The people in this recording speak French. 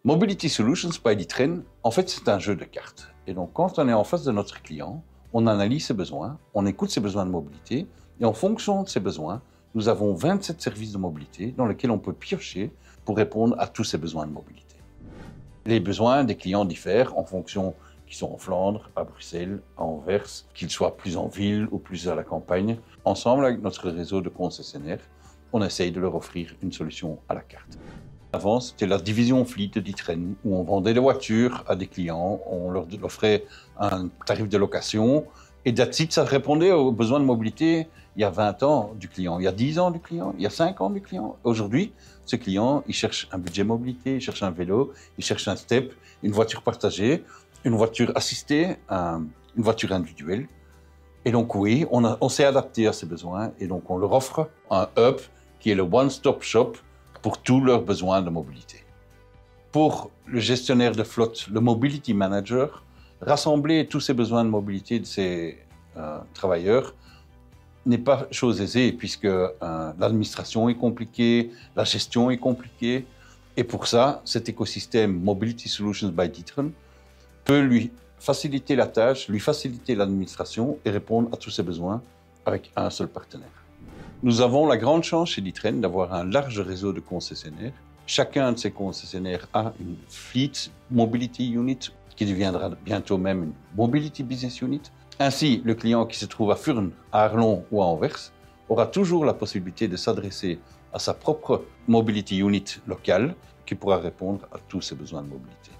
Mobility Solutions by D'Ieteren, en fait, c'est un jeu de cartes. Et donc, quand on est en face de notre client, on analyse ses besoins, on écoute ses besoins de mobilité, et en fonction de ses besoins, nous avons 27 services de mobilité dans lesquels on peut piocher pour répondre à tous ces besoins de mobilité. Les besoins des clients diffèrent en fonction qu'ils sont en Flandre, à Bruxelles, à Anvers, qu'ils soient plus en ville ou plus à la campagne. Ensemble, avec notre réseau de concessionnaires, on essaye de leur offrir une solution à la carte. Avant, c'était la division fleet de D'Ieteren, où on vendait des voitures à des clients, on leur offrait un tarif de location, et that's it, ça répondait aux besoins de mobilité il y a 20 ans du client, il y a 10 ans du client, il y a 5 ans du client. Aujourd'hui, ce client, il cherche un budget mobilité, il cherche un vélo, il cherche un step, une voiture partagée, une voiture assistée, une voiture individuelle. Et donc oui, on s'est adapté à ces besoins, et donc on leur offre un hub qui est le one-stop shop pour tous leurs besoins de mobilité. Pour le gestionnaire de flotte, le Mobility Manager, rassembler tous ces besoins de mobilité de ces travailleurs n'est pas chose aisée, puisque l'administration est compliquée, la gestion est compliquée, et pour ça, cet écosystème Mobility Solutions by D'Ieteren peut lui faciliter la tâche, lui faciliter l'administration et répondre à tous ses besoins avec un seul partenaire. Nous avons la grande chance chez D'Ieteren d'avoir un large réseau de concessionnaires. Chacun de ces concessionnaires a une Fleet Mobility Unit qui deviendra bientôt même une Mobility Business Unit. Ainsi, le client qui se trouve à Furnes, à Arlon ou à Anvers aura toujours la possibilité de s'adresser à sa propre Mobility Unit locale qui pourra répondre à tous ses besoins de mobilité.